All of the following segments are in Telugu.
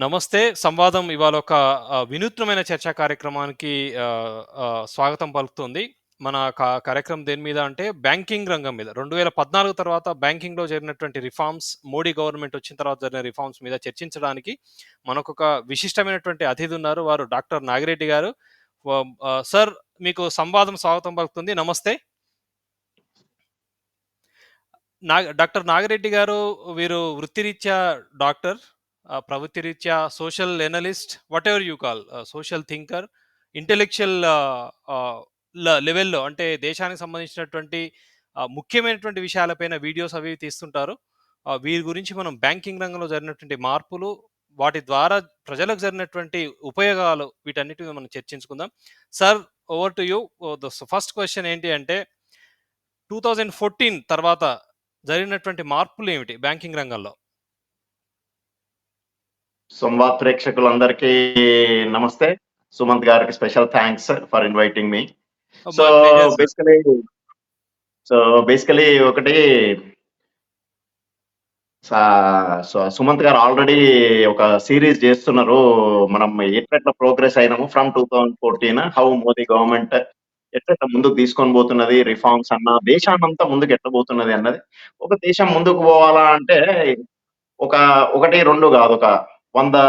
నమస్తే. సంవాదం ఇవాళ ఒక వినూత్నమైన చర్చా కార్యక్రమానికి స్వాగతం పలుకుతోంది. మన కార్యక్రమం దేని మీద అంటే బ్యాంకింగ్ రంగం మీద. 2014 తర్వాత బ్యాంకింగ్‌లో జరిగినటువంటి రిఫార్మ్స్, మోడీ గవర్నమెంట్ వచ్చిన తర్వాత జరిగిన రిఫార్మ్స్ మీద చర్చించడానికి మనకొక విశిష్టమైనటువంటి అతిథి ఉన్నారు. వారు డాక్టర్ నాగిరెడ్డి గారు. సార్, మీకు సంవాదం స్వాగతం పలుకుతుంది. నమస్తే. డాక్టర్ నాగిరెడ్డి గారు వీరు వృత్తిరీత్యా డాక్టర్, ప్రవృత్తిరీత్యా social analyst, whatever you call, social thinker, intellectual లెవెల్‌లో అంటే దేశానికి సంబంధించినటువంటి ముఖ్యమైనటువంటి విషయాలపైన వీడియోస్ అవి తీస్తుంటారు. వీరి గురించి మనం బ్యాంకింగ్ రంగంలో జరిగినటువంటి మార్పులు, వాటి ద్వారా ప్రజలకు జరిగినటువంటి ఉపయోగాలు, వీటన్నిటి మీద మనం చర్చించుకుందాం. Sir, over to you. The first question ఏంటి అంటే 2014 తర్వాత జరిగినటువంటి మార్పులేమిటి బ్యాంకింగ్ రంగంలో? సంవాద్ ప్రేక్షకులందరికీ నమస్తే. సుమంత్ గారికి special thanks for inviting me. So basically ఒకటి, సుమంత్ గారు ఆల్రెడీ ఒక సిరీస్ చేస్తున్నారు. మనం ఎట్లా ప్రోగ్రెస్ అయినాము ఫ్రమ్ 2014, హౌ మోదీ గవర్నమెంట్ ఎట్లా ముందుకు తీసుకొని పోతున్నది, రిఫార్మ్స్ అన్న దేశాన్నంతా ముందుకు ఎట్లా పోతున్నది అన్నది. ఒక దేశం ముందుకు పోవాలా అంటే ఒకటి రెండు కాదు, ఒక 100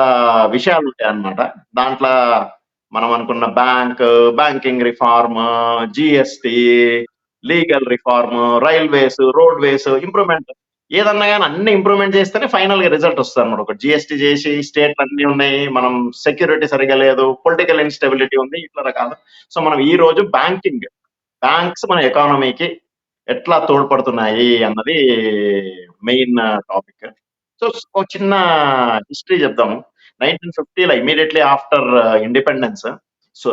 విషయాలు ఉంటాయి అన్నమాట. దాంట్లో మనం అనుకున్న banking reform, GST, legal reform, railways, roadways improvement, ఏదన్నా కానీ అన్ని ఇంప్రూవ్మెంట్ చేస్తేనే ఫైనల్ గా రిజల్ట్ వస్తుంది అనమాట. ఒక జిఎస్టి చేసి స్టేట్ అన్ని ఉన్నాయి, మనం సెక్యూరిటీ సరిగా లేదు, పొలిటికల్ ఇన్స్టెబిలిటీ ఉంది, ఇట్లా రకాలు. సో మనం ఈ రోజు బ్యాంక్స్ మన ఎకానమీకి ఎట్లా తోడ్పడుతున్నాయి అన్నది మెయిన్ టాపిక్. సో ఒక చిన్న హిస్టరీ చెప్దాము. 1950లో immediately after independence, so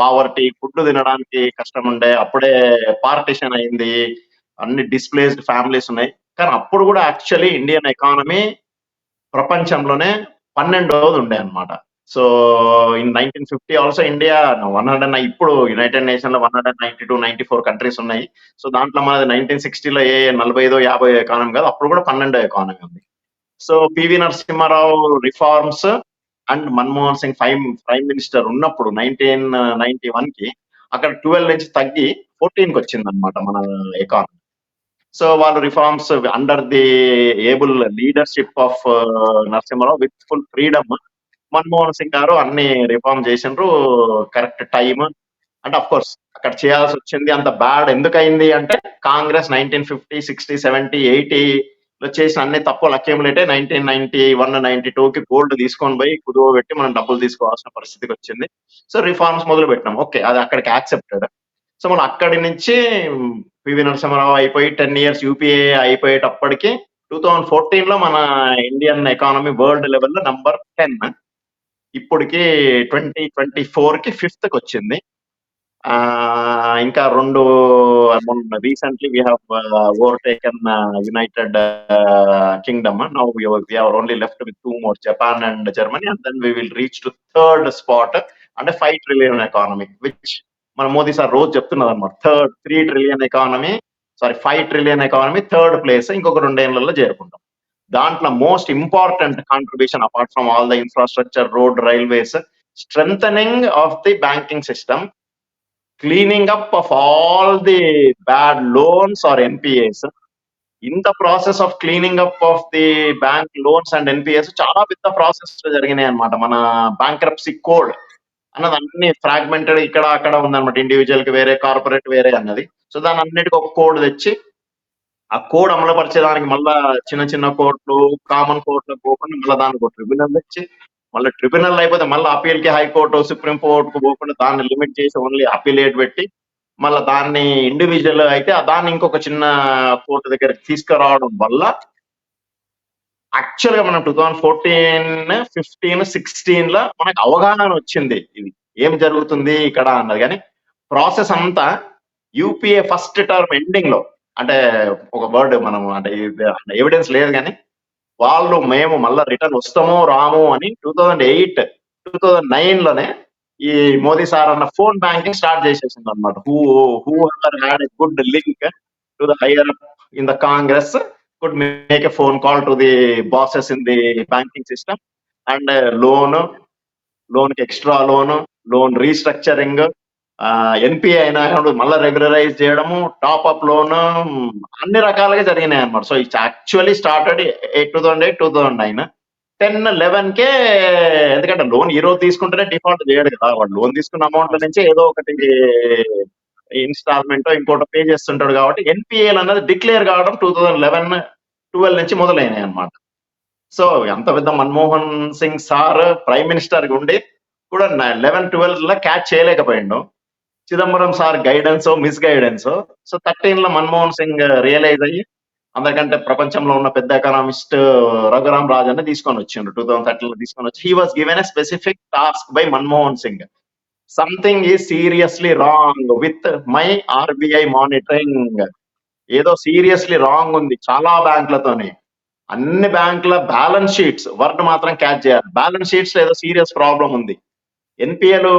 poverty, food తినడానికి కష్టం ఉండే, అప్పుడే పార్టిషన్ అయింది, అన్ని డిస్ప్లేస్డ్ ఫ్యామిలీస్ ఉన్నాయి. కానీ అప్పుడు కూడా యాక్చువల్లీ ఇండియన్ ఎకానమీ ప్రపంచంలోనే 12వ ఉండే అనమాట. సో ఇన్ 1950 ఆల్సో ఇండియా 100, ఇప్పుడు యునైటెడ్ నేషన్ లో 192, 94 కంట్రీస్ ఉన్నాయి. సో దాంట్లో మనది 1960లో 45, 50 ఎకానమీ కాదు, అప్పుడు కూడా 12వ ఎకానమీ ఉంది. So PV Narasimha Rao reforms and Manmohan Singh prime minister ఉన్నప్పుడు 1991 కి అక్కడ 12 నుంచి తగ్గి 14కి వచ్చింది అనమాట మన ఎకానమీ. సో వాళ్ళు reforms under the able leadership of Narasimha Rao with full freedom, Manmohan Singh గారు అన్ని రిఫార్మ్ చేసిండ్రు కరెక్ట్ టైం. అంటే అఫ్ కోర్స్ అక్కడ చేయాల్సి వచ్చింది. అంత బ్యాడ్ ఎందుకయింది అంటే కాంగ్రెస్ 1950, 60, 70, 80 చేసిన అన్ని తప్పులు అక్యూములేట్ అయ్యి 1991, 92కి గోల్డ్ తీసుకొని పోయి కుదువ పెట్టి మనం డబ్బులు తీసుకోవాల్సిన పరిస్థితికి వచ్చింది. సో రిఫార్మ్స్ మొదలు పెట్టినాం, ఓకే, అది అక్కడికి యాక్సెప్టెడ్. సో మనం అక్కడి నుంచి పివి నరసింహారావు అయిపోయి 10 ఇయర్స్ యూపీఏ అయిపోయేటప్పటికి 2014లో మన ఇండియన్ ఎకానమీ వరల్డ్ లెవెల్లో నంబర్ 10, ఇప్పటికి 2024కి 5th వచ్చింది. ఇంకా రెండు recently we have overtaken United Kingdom. Now we are only left with 2 more, Japan and Germany, and then we will reach to 3rd spot అంటే 5 trillion ఎకానమీ, విచ్ మన మోదీ సార్ రోజు చెప్తున్నారు అనమాట. 3 trillion economy, 5 trillion economy 3rd place, ఇంకొక 2 ఏళ్లలో చేరుకుంటాం. దాంట్లో most important contribution apart from all the infrastructure, road, railways, strengthening of the banking system, cleaning up of all the bad loans or NPAs. In the process of cleaning up of the bank loans and NPAs, చాలా పెద్ద ప్రాసెస్ జరిగినాయి అనమాట. మన బ్యాంక్రప్సీ కోడ్ అన్నది అన్ని ఫ్రాగ్మెంటెడ్, ఇక్కడ అక్కడ ఉందన్నమాట. ఇండివిజువల్ కి వేరే, కార్పొరేట్ వేరే అన్నది. సో దాని అన్నిటికీ ఒక కోడ్ తెచ్చి ఆ కోడ్ అమలుపరిచేదానికి మళ్ళా చిన్న చిన్న కోర్టులు, కామన్ కోర్టులకు పోకుండా మళ్ళీ దానికి ఒక ట్రిబ్యునల్ తెచ్చి, మళ్ళీ ట్రిబ్యునల్ అయిపోతే మళ్ళీ అపీల్ కి హైకోర్టు, సుప్రీం కోర్టుకు పోకుండా దాన్ని లిమిట్ చేసి ఓన్లీ అపీలేట్ పెట్టి, మళ్ళీ దాన్ని ఇండివిజువల్ అయితే దాన్ని ఇంకొక చిన్న కోర్టు దగ్గరికి తీసుకురావడం వల్ల యాక్చువల్ గా మనం 2014, 15, 16లో మనకు అవగాహన వచ్చింది ఇది ఏం జరుగుతుంది ఇక్కడ అన్నది. కానీ ప్రాసెస్ అంతా యూపీఏ ఫస్ట్ టర్మ్ ఎండింగ్ లో, అంటే ఒక వర్డ్ మనం అంటే ఎవిడెన్స్ లేదు కానీ మేము మళ్ళీ రిటర్న్ వస్తామో రామో అని 2008, 2009లోనే ఈ మోదీ సార్ అన్న ఫోన్ బ్యాంకింగ్ స్టార్ట్ చేసేసింది అనమాట. Who had a good link to the higher in the Congress could make a phone call to the bosses in the banking system and loan, లోన్‌కి ఎక్స్‌ట్రా లోన్ రీస్ట్రక్చరింగ్, ఎన్‌పీఏ అయినా కూడా మళ్ళా రెగ్యులరైజ్ చేయడము, టాప్ అప్ లోన్, అన్ని రకాలుగా జరిగినాయన్నమాట. So it's actually started 2008, 2009. 10, 11కే ఎందుకంటే లోన్ ఈ రోజు తీసుకుంటేనే డిఫాల్ట్ చేయడు కదా! వాడు లోన్ తీసుకున్న అమౌంట్‌ల అవును. నుంచి ఏదో ఒకటి ఇన్‌స్టాల్‌మెంటో ఇంకోటో పే చేస్తుంటాడు కాబట్టి ఎన్‌పీఏలు అన్నది డిక్లేర్ కావడం 2011, 12 నుంచి మొదలైనాయన్నమాట. సో ఎంత పెద్ద Manmohan Singh sir prime minister ఉండి కూడా 11, 12 క్యాచ్ చేయలేకపోయిండు. చిదంబరం సార్ గైడెన్సో మిస్ గైడెన్సో. సో 13 మన్మోహన్ సింగ్ రియలైజ్ అయ్యి అందరికంటే ప్రపంచంలో ఉన్న పెద్ద ఎకనామిస్ట్ రఘురామ్ రాజన్ తీసుకొని వచ్చిండు. 2013 తీసుకొని వచ్చి he was given a specific task by Manmohan Singh. Something is seriously wrong with my RBI monitoring. ఏదో సీరియస్లీ రాంగ్ ఉంది చాలా బ్యాంకులతోని. అన్ని బ్యాంకుల బ్యాలెన్స్ షీట్స్ వర్డ్ మాత్రం క్యాచ్ చేయాలి. బ్యాలెన్స్ షీట్స్ లో ఏదో సీరియస్ ప్రాబ్లం ఉంది. ఎన్పిఏలు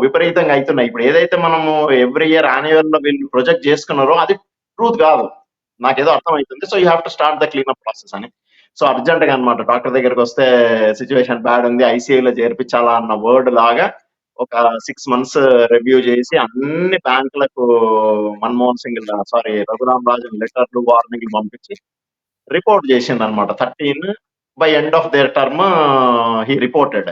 విపరీతంగా అవుతున్నాయి. ఇప్పుడు ఏదైతే మనము ఎవ్రీ ఇయర్ యాన్యువల్ లో వీళ్ళు ప్రొజెక్ట్ చేసుకున్నారో అది ట్రూత్ కాదు. నాకేదో అర్థమవుతుంది. So you have to start the cleanup process అని. సో అర్జెంట్ గా అనమాట డాక్టర్ దగ్గరికి వస్తే సిచ్యువేషన్ బ్యాడ్ ఉంది, ఐసీయూలో చేర్పించాలా అన్న వర్డ్ లాగా ఒక 6 months రివ్యూ చేసి అన్ని బ్యాంకులకు మన్మోహన్ సింగ్ రఘురామ్ రాజన్ లెటర్లు వార్నింగ్లు పంపించి రిపోర్ట్ చేసిండు అనమాట. 13 by end of their term he reported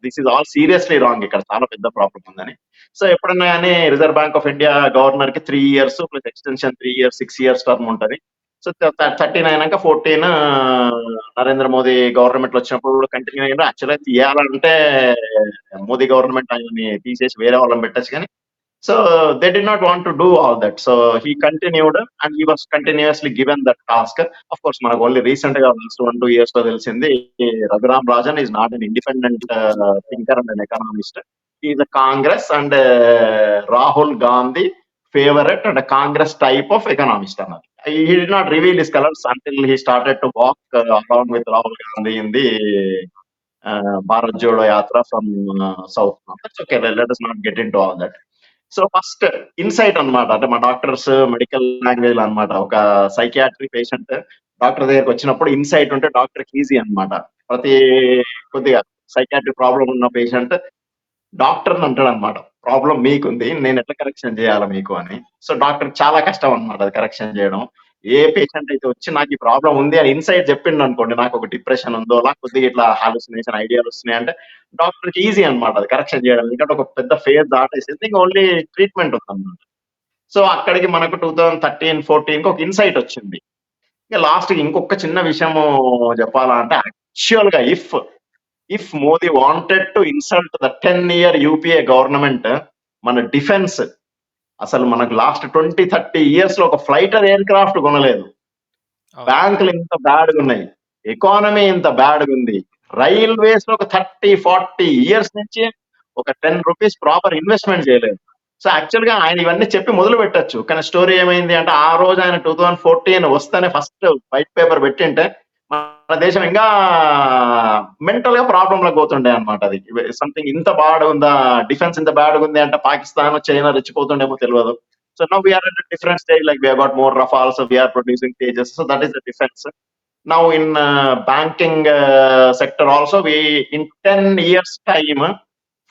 this is all seriously wrong, ఇక్కడ చాలా పెద్ద ప్రాబ్లం ఉందని. సో ఎప్పుడన్నా కానీ reserve bank of India governor కి 3 years plus extension 3 years 6 years term ఉంటది. సో 13 అయినాక 14 నరేంద్ర మోదీ గవర్నమెంట్ వచ్చినప్పుడు కూడా కంటిన్యూ అయ్యారు. యాక్చువల్గా తీయాలంటే మోదీ గవర్నమెంట్ ఆయన్ని తీసేసి వేరే వాళ్ళని పెట్టచ్చు కానీ so they did not want to do all that. So he continued and he was continuously given that task. Of course, మనకు only recent గా last 1-2 years లో తెలిసింది Raghuram Rajan is not an independent thinker and an economist. He is a Congress and Rahul Gandhi favorite and a Congress type of economist అన్నది. He did not reveal his colors until he started to walk along with Rahul Gandhi in the Bharat Jodo Yatra from South. That's okay. Let us not get into all that. So first insight అన్నమాట, అంటే మా డాక్టర్స్ మెడికల్ లాంగ్వేజ్ అన్నమాట. ఒక సైకియాట్రీ పేషెంట్ డాక్టర్ దగ్గరకు వచ్చినప్పుడు ఇన్సైట్ ఉంటే డాక్టర్ ఈజీ అన్నమాట. ప్రతి కొద్దిగా సైకియాట్రీ ప్రాబ్లం ఉన్న పేషెంట్ డాక్టర్ అంటాడు అనమాట, ప్రాబ్లం మీకుంది, నేను ఎట్లా కరెక్షన్ చేయాలి మీకు అని. సో డాక్టర్ చాలా కష్టం అన్నమాట అది కరెక్షన్ చేయడం. ఏ పేషెంట్ అయితే వచ్చి నాకు ఈ ప్రాబ్లం ఉంది అని ఇన్సైట్ చెప్పిండు అనుకోండి, నాకు ఒక డిప్రెషన్ ఉందో అలా కొద్దిగా ఇట్లా హాలుసినేషన్ ఐడియాలు వస్తున్నాయి అంటే డాక్టర్ కి ఈజీ అన్నమాట అది కరెక్షన్ చేయడం. ఎందుకంటే ఒక పెద్ద ఫేజ్ దాటేసింది, ఇంకా ఓన్లీ ట్రీట్మెంట్ ఉందన్నమాట. సో అక్కడికి మనకు 2013-14 ఒక ఇన్సైట్ వచ్చింది. ఇక లాస్ట్ ఇంకొక చిన్న విషయం చెప్పాలా అంటే, యాక్చువల్ గా if Modi wanted to insult the 10-year UPA government, మన డిఫెన్స్ అసలు మనకు లాస్ట్ 20-30 years లో ఒక ఫ్లైటర్ ఎయిర్ క్రాఫ్ట్ కొనలేదు. బ్యాంకులు ఇంత బ్యాడ్ ఉన్నాయి, ఎకానమీ ఇంత బ్యాడ్ ఉంది, రైల్వేస్ లో ఒక 30-40 years నుంచి ఒక 10 rupees ప్రాపర్ ఇన్వెస్ట్మెంట్ చేయలేదు. సో యాక్చువల్ గా ఆయన ఇవన్నీ చెప్పి మొదలు పెట్టచ్చు, కానీ స్టోరీ ఏమైంది అంటే ఆ రోజు ఆయన 2014 వస్తేనే ఫస్ట్ వైట్ పేపర్ పెట్టింటే మన దేశం ఇంకా మెంటల్ గా ప్రాబ్లమ్ లో పోతుండే అనమాట. అది సంథింగ్ ఇంత బ్యాడ్ ఉందా, డిఫెన్స్ ఇంత బ్యాడ్ ఉంది అంటే పాకిస్తాన్ చైనా రెచ్చిపోతుండేమో తెలియదు. So now we are at a different stage, like we have got more Rafales, so we are producing Tejas, so that is the defense. Now in banking sector also, we in 10 years time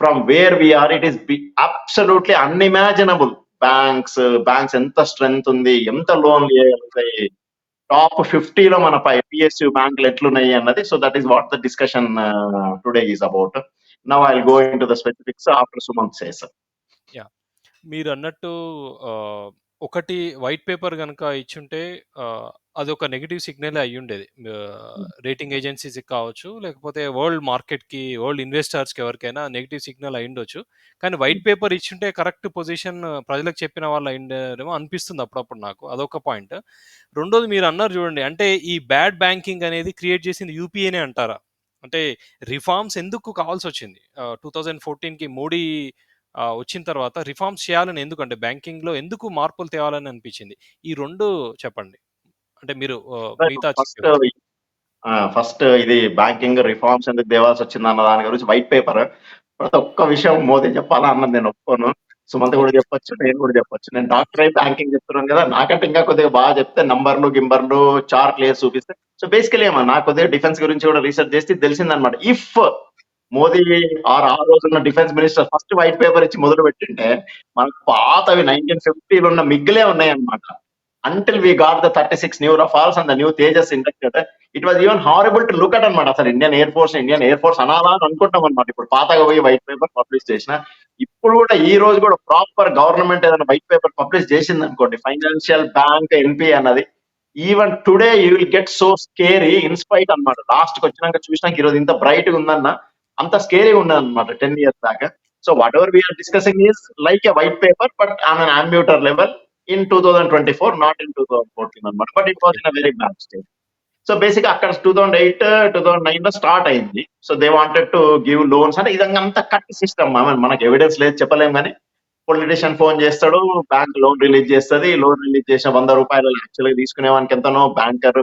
from where we are, it is absolutely unimaginable. banks ఎంత స్ట్రెంగ్త్ ఉంది, ఎంత లోన్ చేయగలుగుతాయి, టాప్ 50 లో మన పిఎస్యు బ్యాంకులు ఎట్లున్నాయి అన్నది. So that is what the discussion today is about. Now I will go into the specifics after Sumanth says. Yeah, మీరు అన్నట్టు ఒకటి వైట్ పేపర్ కనుక ఇచ్చుంటే అది ఒక నెగిటివ్ సిగ్నల్ అయ్యి ఉండేది రేటింగ్ ఏజెన్సీస్కి కావచ్చు, లేకపోతే వరల్డ్ మార్కెట్కి, వరల్డ్ ఇన్వెస్టర్స్కి ఎవరికైనా నెగిటివ్ సిగ్నల్ అయి ఉండొచ్చు. కానీ వైట్ పేపర్ ఇచ్చుంటే కరెక్ట్ పొజిషన్ ప్రజలకు చెప్పిన వాళ్ళు అయిందేమో అనిపిస్తుంది అప్పుడప్పుడు నాకు. అదొక పాయింట్. రెండోది మీరు అన్నారు చూడండి, అంటే ఈ బ్యాడ్ బ్యాంకింగ్ అనేది క్రియేట్ చేసింది యూపీఏనే అంటారా? అంటే రిఫార్మ్స్ ఎందుకు కావాల్సి వచ్చింది 2014కి మోడీ వచ్చిన తర్వాత రిఫార్మ్స్ చేయాలని ఎందుకంటే బ్యాంకింగ్ లో ఎందుకు మార్పులు తేవాలని అనిపించింది? ఈ రెండు చెప్పండి, అంటే మీరు మిగతా ఫస్ట్ ఇది బ్యాంకింగ్ రిఫార్మ్స్ ఎందుకు దేవాల్సి వచ్చింది అన్న దాని గురించి వైట్ పేపర్ ప్రతి ఒక్క విషయం మోదీ చెప్పాలా అన్నది నేను ఒప్పుకోను. సుమంత్ కూడా ఓకే. చెప్పొచ్చు, నేను కూడా చెప్పొచ్చు. నేను డాక్టర్ అయి బ్యాంకింగ్ చెప్తున్నాను కదా, నాకంటే ఇంకా కొద్దిగా బాగా చెప్తే నంబర్లు గింబర్లు చార్ట్లు వేసి చూపిస్తే. సో బేసికలీ ఏమో నాకు కొద్దిగా డిఫెన్స్ గురించి కూడా రీసెర్చ్ చేస్తే తెలిసిందనమాట. ఇఫ్ మోదీ ఆ రోజున్న defence minister first white paper ఇచ్చి మొదలు పెట్టింటే మనకు పాతవి 1950 ఉన్న మిగ్గులే ఉన్నాయన్నమాట. Until we got the 36 new Rafales and the new Tejas inducted, it was even horrible to look at అనమాట. అసలు ఇండియన్ ఎయిర్ ఫోర్స్ అనాలా అని అనుకుంటాం అనమాట. ఇప్పుడు పాతగా పోయి వైట్ పేపర్ పబ్లిష్ చేసిన, ఇప్పుడు కూడా ఈ రోజు కూడా ప్రాపర్ గవర్నమెంట్ ఏదైనా వైట్ పేపర్ పబ్లిష్ చేసింది అనుకోండి, ఫైనాన్షియల్ బ్యాంక్ ఎన్పి అన్నది, even today you will get so scary in spite అనమాట. లాస్ట్ కి వచ్చినాక చూసినాక ఈరోజు ఇంత బ్రైట్ గా ఉందన్న, అంత స్కేరీగా ఉన్నది అనమాట 10 years దాకా. So whatever we are discussing is like a white paper but on an ambitious level in 2024, not in 2014 అనమాట. But it was in a very bad state. So basic అక్కడ 2008 2009 లో స్టార్ట్ అయింది. So they wanted to give loans అంటే ఇదంతా కట్ సిస్టమ్. మనకు ఎవిడెన్స్ లేదు చెప్పలేం, కానీ పొలిటీషియన్ ఫోన్ చేస్తాడు, బ్యాంక్ లోన్ రిలీజ్ చేస్తుంది. లోన్ రిలీజ్ చేసిన 100 రూపాయలు యాక్చువల్ గా తీసుకునే వానికి ఎంతనో,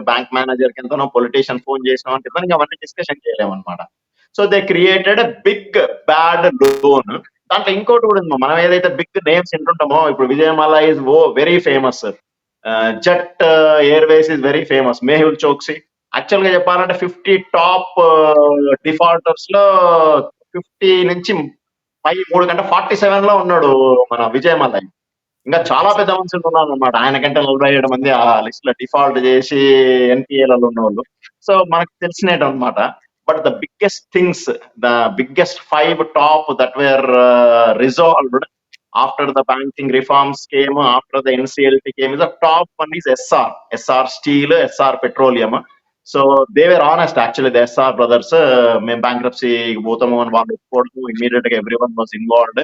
బ్యాంక్ మేనేజర్ కి ఎంతనో, పొలిటీషియన్ ఫోన్ చేసిన వానికి ఎంతనో, ఇంకా అవన్నీ డిస్కషన్ చేయలేమన్నమాట. So they created big bad loan. దాంట్లో ఇంకోటి కూడా ఉంది, మనం ఏదైతే బిగ్ నేమ్స్ వింటుంటామో, ఇప్పుడు Vijay Mallya is very famous, jet Airways is very famous, Mehul Choksi. Actual గా చెప్పాలంటే 50 టాప్ డిఫాల్టర్స్ లో 50 నుంచి 47 లో ఉన్నాడు మన విజయమాల. ఇంకా చాలా పెద్ద మనుషులు ఉన్నారు అనమాట, ఆయన కంటే 47 మంది ఆ లిస్ట్ లో డిఫాల్ట్ చేసి ఎన్పిఏలలో ఉన్న వాళ్ళు. సో మనకు తెలిసినట్టు అనమాట. But the biggest things, the biggest 5 top that were resolved after the banking reforms came, after the NCLT came, the top one is SR Steel, SR Petroleum. So they were honest actually, the SR brothers, మేము bankruptcy పోతాము అని వాళ్ళు ఒప్పుకోవడం, immediate గా everyone was involved.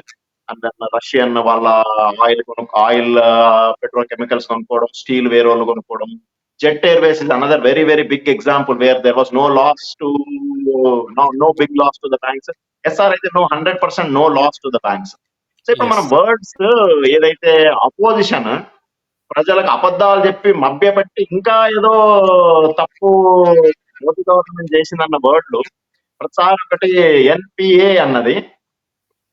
And then Russian వాళ్ళ ఆయిల్ పెట్రోకెమికల్స్ కొనుక్కోవడం, స్టీల్ వేరే వాళ్ళు కొనుక్కోవడం. Jet Airways is another very very big example where there was no big loss to the banks. ఎస్ఆర్ అయితే no 100% no loss to the banks. So ఇప్పుడు మన యెస్. వర్డ్స్ ఏదైతే అపోజిషన్ ప్రజలకు అబద్ధాలు చెప్పి మభ్యపెట్టి ఇంకా ఏదో తప్పు మోదీ గవర్నమెంట్ చేసిందన్న వర్డ్లు ప్రతిసారి ఒకటి ఎన్పిఏ అన్నది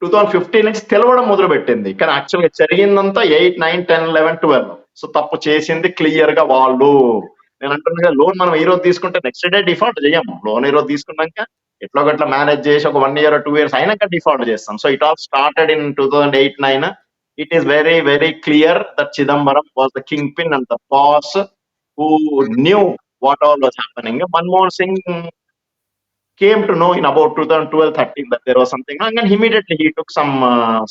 2015 నుంచి తెలవడం మొదలు పెట్టింది, కానీ యాక్చువల్ గా జరిగిందంతా 8, 9, 10, 11, 12. సో తప్పు చేసింది క్లియర్ గా వాళ్ళు. నేను అంటున్నా లోన్ మనం ఈ రోజు తీసుకుంటే నెక్స్ట్ డే డిఫాల్ట్ చేయము. లోన్ ఈ రోజు తీసుకున్నాక ఎట్లా గట్లా మేనేజ్ చేసి ఒక 1 year or 2 years అయినాక డిఫాల్ట్ చేస్తాం. So it all started in 2008-9. It is very very clear that Chidambaram was the kingpin and the boss who knew what all was happening. Manmohan Singh came to know in about 2012-13 that there was something wrong, and immediately he took some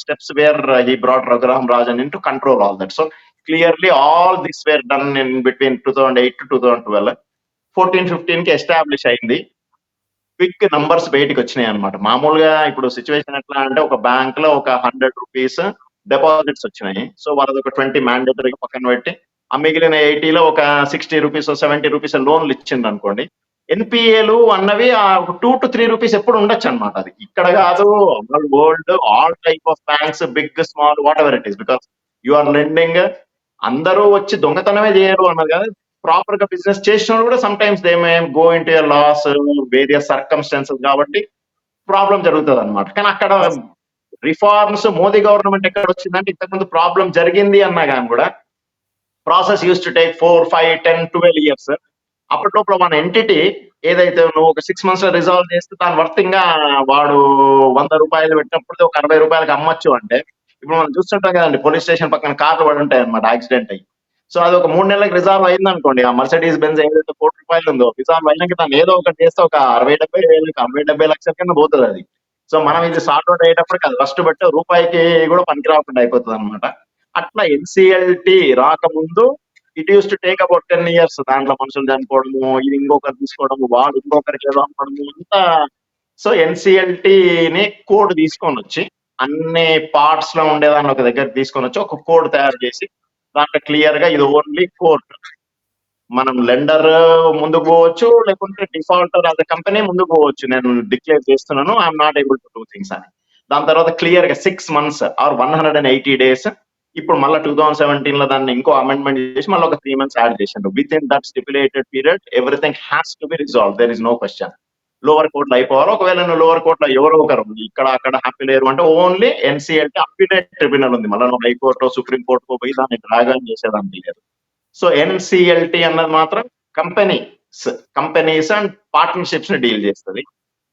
steps where he brought Raghuram Rajan in to control all that. So clearly all this were done in between 2008 to 2012. 14-15 కి ఎస్టాబ్లిష్ అయింది. క్విక్ నంబర్స్ బయటకు వచ్చినాయి అనమాట. మామూలుగా ఇప్పుడు సిచ్యువేషన్ ఎట్లా అంటే, ఒక బ్యాంక్ లో ఒక 100 రూపీస్ డిపాజిట్స్ వచ్చినాయి. సో వాళ్ళది ఒక 20 మ్యాండేటరీ పక్కన పెట్టి, ఆ మిగిలిన 80 లో ఒక 60 రూపీస్ 70 రూపీస్ లోన్లు ఇచ్చింది అనుకోండి. ఎన్పిఏలు అన్నవి ఒక 2 to 3 రూపీస్ ఎప్పుడు ఉండొచ్చు అనమాట. అది ఇక్కడ కాదు, world all type of banks, big small whatever it is, because you are lending. అందరూ వచ్చి దొంగతనమే చేయరు అన్నది కాదు, ప్రాపర్ గా బిజినెస్ చేసిన కూడా sometimes they may go into loss, various circumstances, కాబట్టి ప్రాబ్లం జరుగుతుంది అనమాట. కానీ అక్కడ రిఫార్మ్స్ మోదీ గవర్నమెంట్ ఎక్కడ వచ్చిందంటే, ఇంతకుముందు ప్రాబ్లం జరిగింది అన్నా కానీ కూడా process use to take 4, 5, 10, 12 years. అప్పటిలోపల మన ఎంటిటీ ఏదైతే నువ్వు ఒక 6 months లో రిజాల్వ్ చేస్తే దాని వర్త్ ఇంకా వాడు 100 రూపాయలు పెట్టినప్పుడు ఒక 60 రూపాయలకి అమ్మొచ్చు అంటే, ఇప్పుడు మనం చూస్తుంటాం కదండి, పోలీస్ స్టేషన్ పక్కన కార్లు పడి ఉంటాయి అనమాట యాక్సిడెంట్ అయ్యి. సో అది ఒక 3 నెలలకు రిజాల్వ్ అయింది అనుకోండి, ఆ మర్సిడీస్ బెంజ్ ఏదైతే 1 కోటి రూపాయలు ఉందో రిజాల్వ్ అయినాక దాన్ని ఏదో ఒకటి చేస్తే ఒక 60-70 వేలకు 60-70 లక్షల కింద పోతుంది అది. సో మనం ఇది సార్ట్ అవుట్ అయ్యేటప్పటికి అది ఫస్ట్ బట్టి రూపాయికి కూడా పనికి రాకుండా అయిపోతుంది అనమాట. అట్లా ఎన్సిఎల్టి రాకముందు it use to take about 10 years. దాంట్లో మనుషులు చనిపోవడము, ఇది ఇంకొకరు తీసుకోవడము, వాడు ఇంకొకరికి ఏదో అమ్మడము అంతా. సో ఎన్సిఎల్టిని కోడ్ తీసుకొని వచ్చి, అన్ని పార్ట్స్ లో ఉండేదాన్ని ఒక దగ్గర తీసుకొని వచ్చి ఒక కోడ్ తయారు చేసి, దాంట్లో క్లియర్ గా ఇది ఓన్లీ కోర్ట్, మనం లెండర్ ముందుకు పోవచ్చు, లేకుంటే డిఫాల్టర్ యాజ్ అ కంపెనీ ముందుకు పోవచ్చు, నేను డిక్లేర్ చేస్తున్నాను I'm not able to do things అని. దాని తర్వాత క్లియర్ గా 6 months ఆర్ 180 days. ఇప్పుడు మళ్ళీ 2017 లో దాన్ని ఇంకో అమెండ్మెంట్ చేసి మళ్ళీ ఒక 3 months యాడ్ చేసిండ్రు. Within that stipulated period everything has to be resolve, there is no question. Lower కోర్టులో అయిపోవాలి. ఒకవేళ నువ్వు లోవర్ కోర్టులో ఎవరో ఒకరు ఇక్కడ అక్కడ హ్యాపీ లేరు అంటే ఓన్లీ ఎన్సీఎల్టీ అప్పిలేట్ ట్రిబ్యునల్ ఉంది. మళ్ళీ నువ్వు హైకోర్టు సుప్రీం కోర్టుకు పోయి దాన్ని డ్రాగన్ చేసేదానికి లేదు. సో ఎన్సీఎల్టీ అన్నది మాత్రం కంపెనీస్ అండ్ పార్ట్నర్షిప్స్ ని డీల్ చేస్తుంది.